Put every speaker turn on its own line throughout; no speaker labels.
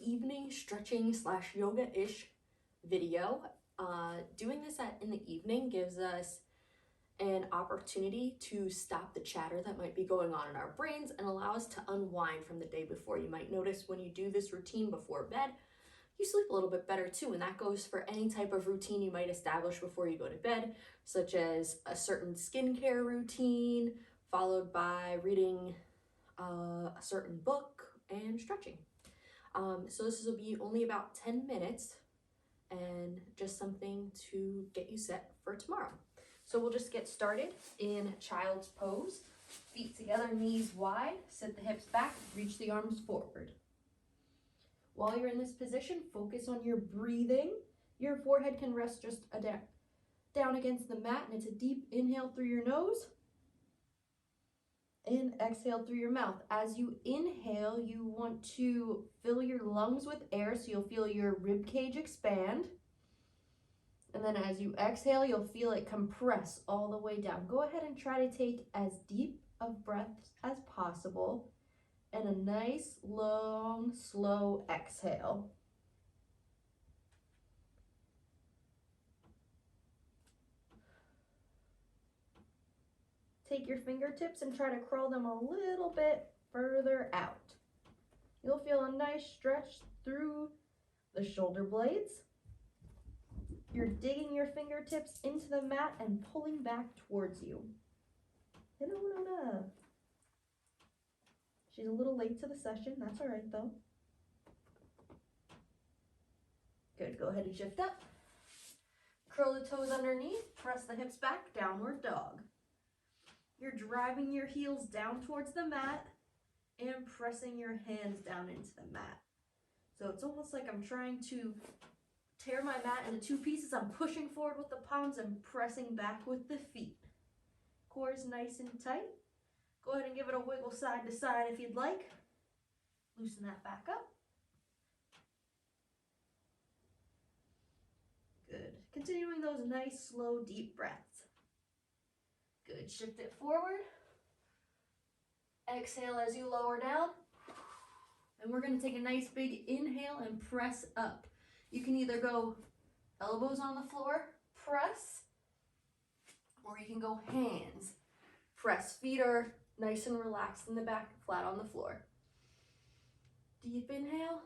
evening stretching slash yoga-ish video. Doing this in the evening gives us an opportunity to stop the chatter that might be going on in our brains and allow us to unwind from the day before. You might notice when you do this routine before bed, you sleep a little bit better too, and that goes for any type of routine you might establish before you go to bed, such as a certain skincare routine, followed by reading a certain book and stretching. So this will be only about 10 minutes and just something to get you set for tomorrow. So we'll just get started in child's pose. Feet together, knees wide, sit the hips back, reach the arms forward. While you're in this position, focus on your breathing. Your forehead can rest just down against the mat, and it's a deep inhale through your nose and exhale through your mouth. As you inhale, you want to fill your lungs with air, so you'll feel your rib cage expand. And then as you exhale, you'll feel it compress all the way down. Go ahead and try to take as deep of breaths as possible and a nice, long, slow exhale. Take your fingertips and try to curl them a little bit further out. You'll feel a nice stretch through the shoulder blades. You're digging your fingertips into the mat and pulling back towards you. She's a little late to the session. That's all right though. Good, go ahead and shift up. Curl the toes underneath, press the hips back, downward dog. You're driving your heels down towards the mat and pressing your hands down into the mat. So it's almost like I'm trying to tear my mat into two pieces. I'm pushing forward with the palms and pressing back with the feet. Core is nice and tight. Go ahead and give it a wiggle side to side if you'd like. Loosen that back up. Good. Continuing those nice, slow, deep breaths. Good. Shift it forward. Exhale as you lower down. And we're going to take a nice big inhale and press up. You can either go elbows on the floor, press, or you can go hands, press. Feet are nice and relaxed in the back, flat on the floor. Deep inhale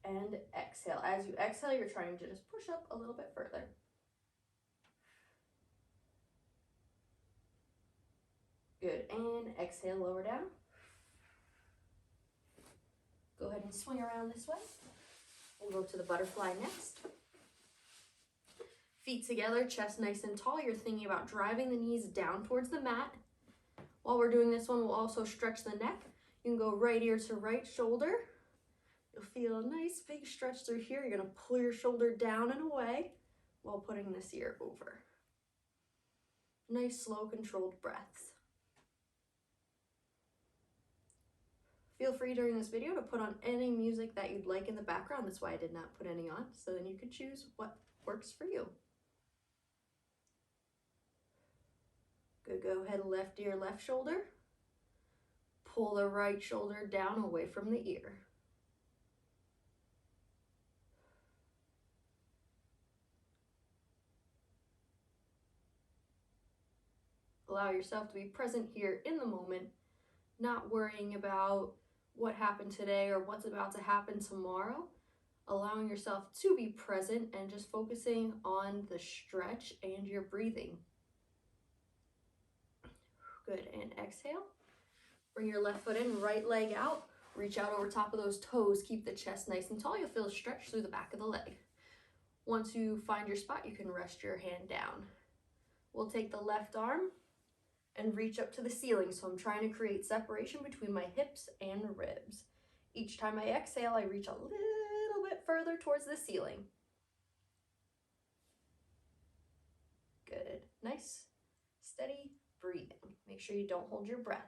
and exhale. As you exhale, you're trying to just push up a little bit further. Good, and exhale, lower down. Go ahead and swing around this way. We'll go to the butterfly next. Feet together, chest nice and tall. You're thinking about driving the knees down towards the mat. While we're doing this one, we'll also stretch the neck. You can go right ear to right shoulder. You'll feel a nice big stretch through here. You're gonna pull your shoulder down and away while putting this ear over. Nice, slow, controlled breaths. Feel free during this video to put on any music that you'd like in the background. That's why I did not put any on, so then you can choose what works for you. Good, go ahead, left ear, left shoulder. Pull the right shoulder down away from the ear. Allow yourself to be present here in the moment, not worrying about what happened today or what's about to happen tomorrow. Allowing yourself to be present and just focusing on the stretch and your breathing. Good, and exhale. Bring your left foot in, right leg out. Reach out over top of those toes. Keep the chest nice and tall. You'll feel a stretch through the back of the leg. Once you find your spot, you can rest your hand down. We'll take the left arm and reach up to the ceiling. So I'm trying to create separation between my hips and ribs. Each time I exhale, I reach a little bit further towards the ceiling. Good, nice, steady breathing. Make sure you don't hold your breath.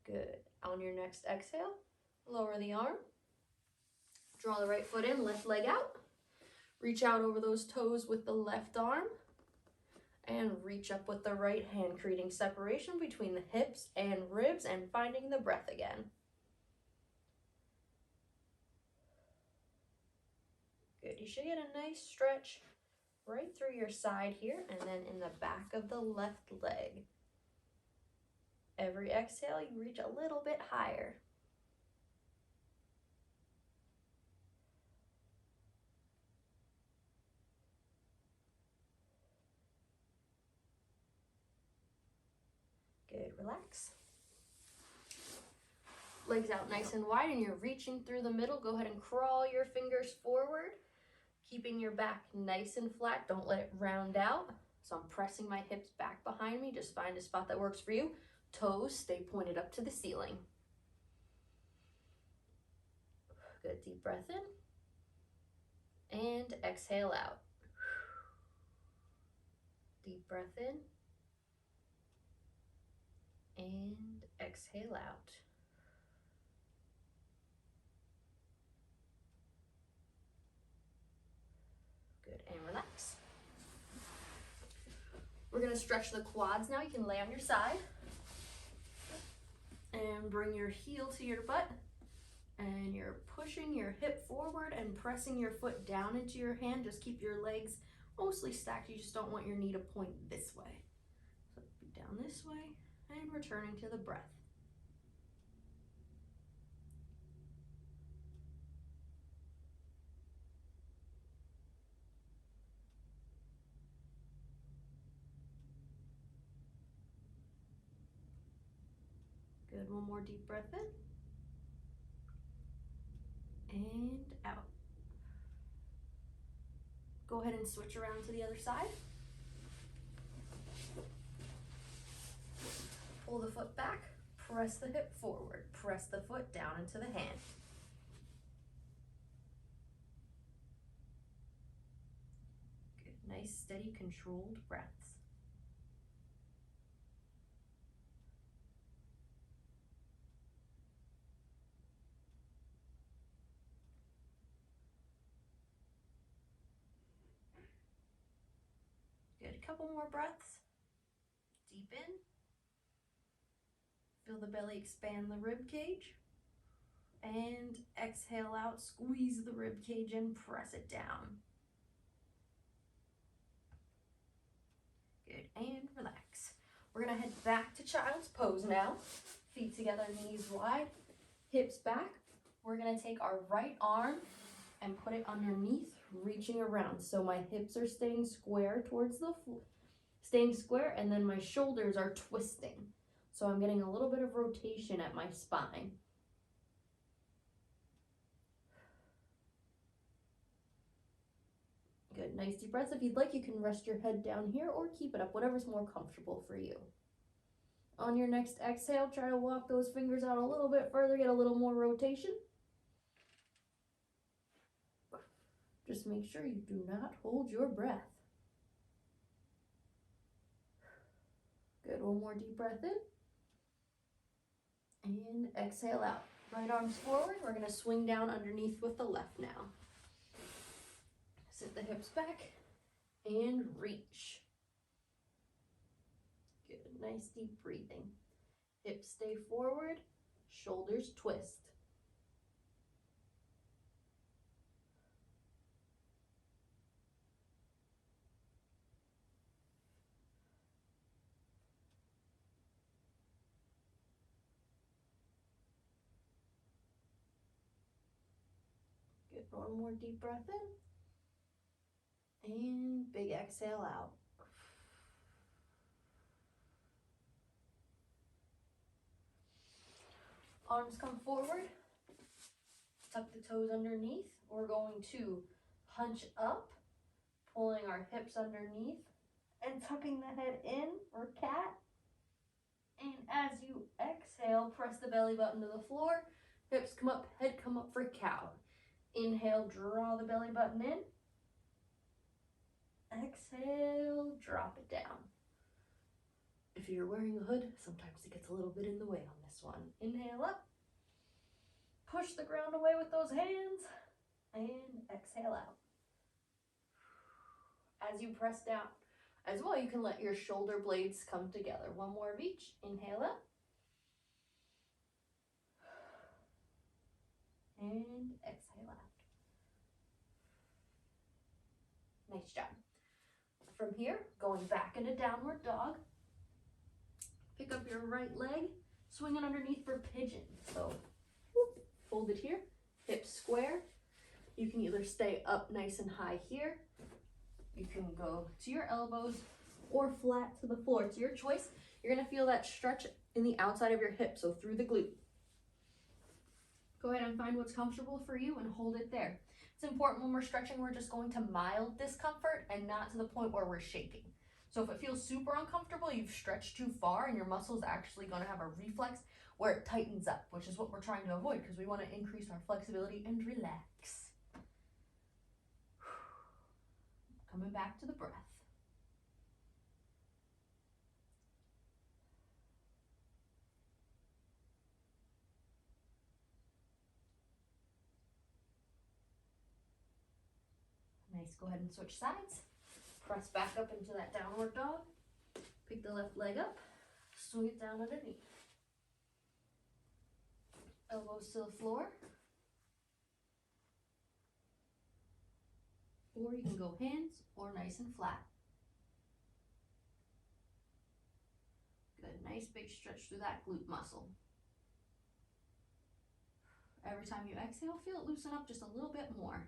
Good. On your next exhale, lower the arm. Draw the right foot in, left leg out. Reach out over those toes with the left arm And reach up with the right hand, creating separation between the hips and ribs and finding the breath again. Good, you should get a nice stretch right through your side here and then in the back of the left leg. Every exhale, you reach a little bit higher. Good, relax. Legs out nice and wide and you're reaching through the middle. Go ahead and crawl your fingers forward, keeping your back nice and flat. Don't let it round out. So I'm pressing my hips back behind me. Just find a spot that works for you. Toes stay pointed up to the ceiling. Good, deep breath in. And exhale out. Deep breath in. And exhale out. Good, and relax. We're gonna stretch the quads now. You can lay on your side. And bring your heel to your butt. And you're pushing your hip forward and pressing your foot down into your hand. Just keep your legs mostly stacked. You just don't want your knee to point this way. So down this way and returning to the breath. Good, one more deep breath in. And out. Go ahead and switch around to the other side. Pull the foot back, press the hip forward, press the foot down into the hand. Good, nice, steady, controlled breaths. Good, a couple more breaths. Deep in. Feel the belly expand the rib cage. And exhale out, squeeze the rib cage in, press it down. Good, and relax. We're gonna head back to child's pose now. Feet together, knees wide, hips back. We're gonna take our right arm and put it underneath, reaching around. So my hips are staying square towards the floor, staying square, and then my shoulders are twisting. So I'm getting a little bit of rotation at my spine. Good, nice deep breaths. If you'd like, you can rest your head down here or keep it up, whatever's more comfortable for you. On your next exhale, try to walk those fingers out a little bit further, get a little more rotation. Just make sure you do not hold your breath. Good, one more deep breath in. And exhale out. Right arms forward. We're gonna swing down underneath with the left now. Sit the hips back and reach. Good, nice deep breathing. Hips stay forward, shoulders twist. Good, one more deep breath in. And big exhale out. Arms come forward. Tuck the toes underneath. We're going to hunch up, pulling our hips underneath and tucking the head in for cat. And as you exhale, press the belly button to the floor. Hips come up, head come up for cow. Inhale, draw the belly button in. Exhale, drop it down. If you're wearing a hood, sometimes it gets a little bit in the way on this one. Inhale up. Push the ground away with those hands. And exhale out. As you press down, As well, you can let your shoulder blades come together. One more of each. Inhale up. And exhale out. Nice job. From here, going back into downward dog. Pick up your right leg, swing it underneath for pigeon. So, whoop, fold it here, hips square. You can either stay up nice and high here. You can go to your elbows or flat to the floor. It's your choice. You're gonna feel that stretch in the outside of your hip, so through the glute. Go ahead and find what's comfortable for you and hold it there. It's important when we're stretching, we're just going to mild discomfort and not to the point where we're shaking. So if it feels super uncomfortable, you've stretched too far and your muscle is actually going to have a reflex where it tightens up, which is what we're trying to avoid because we want to increase our flexibility and relax. Coming back to the breath. Nice, go ahead and switch sides. Press back up into that downward dog. Pick the left leg up, swing it down underneath. Elbows to the floor. Or you can go hands or nice and flat. Good, nice big stretch through that glute muscle. Every time you exhale, feel it loosen up just a little bit more.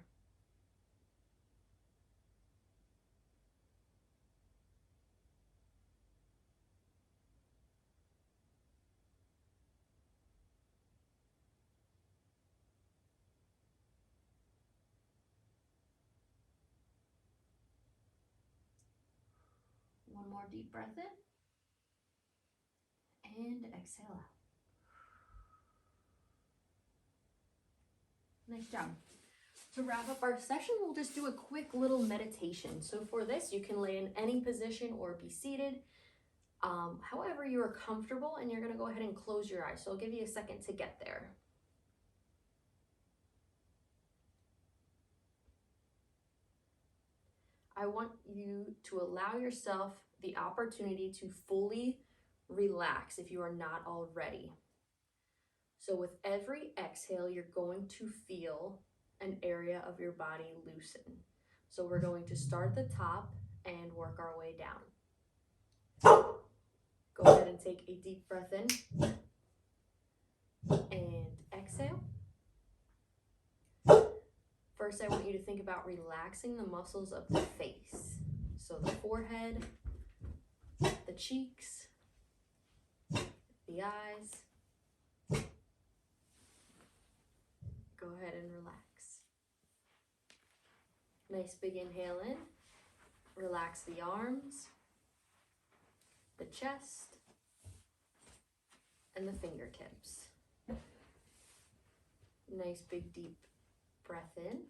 One more deep breath in. And exhale out. Nice job. To wrap up our session, we'll just do a quick little meditation. So for this, you can lay in any position or be seated, however you are comfortable, and you're going to go ahead and close your eyes. So I'll give you a second to get there. I want you to allow yourself the opportunity to fully relax if you are not already. So with every exhale, you're going to feel an area of your body loosen. So we're going to start at the top and work our way down. Go ahead and take a deep breath in and exhale. First, I want you to think about relaxing the muscles of the face. So the forehead, the cheeks, the eyes. Go ahead and relax. Nice big inhale in. Relax the arms, the chest, and the fingertips. Nice big deep breath in.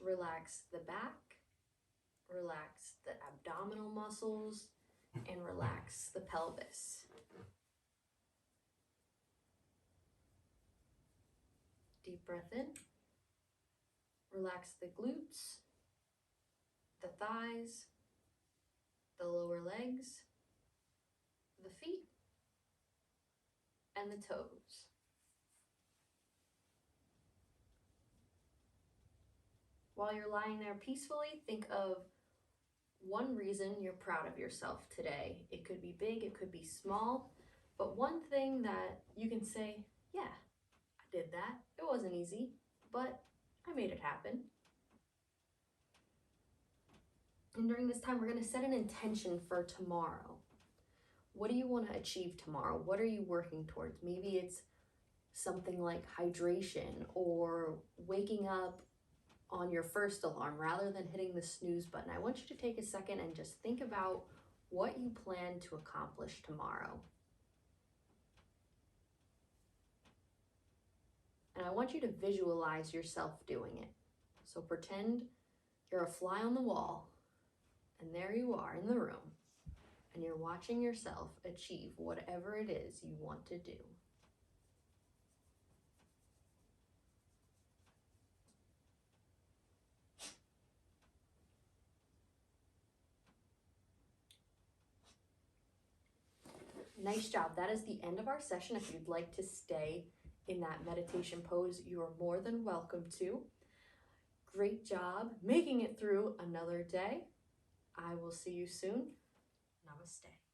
Relax the back, relax the abdominal muscles, and relax the pelvis. Deep breath in. Relax the glutes, the thighs, the lower legs, the feet, and the toes. While you're lying there peacefully, think of one reason you're proud of yourself today. It could be big, it could be small, but one thing that you can say, yeah, I did that. It wasn't easy, but I made it happen. And during this time, we're going to set an intention for tomorrow. What do you want to achieve tomorrow? What are you working towards? Maybe it's something like hydration or waking up on your first alarm rather than hitting the snooze button. I want you to take a second and just think about what you plan to accomplish tomorrow. And I want you to visualize yourself doing it. So pretend you're a fly on the wall, and there you are in the room, and you're watching yourself achieve whatever it is you want to do. Nice job. That is the end of our session. If you'd like to stay in that meditation pose, you are more than welcome to. Great job making it through another day. I will see you soon. Namaste.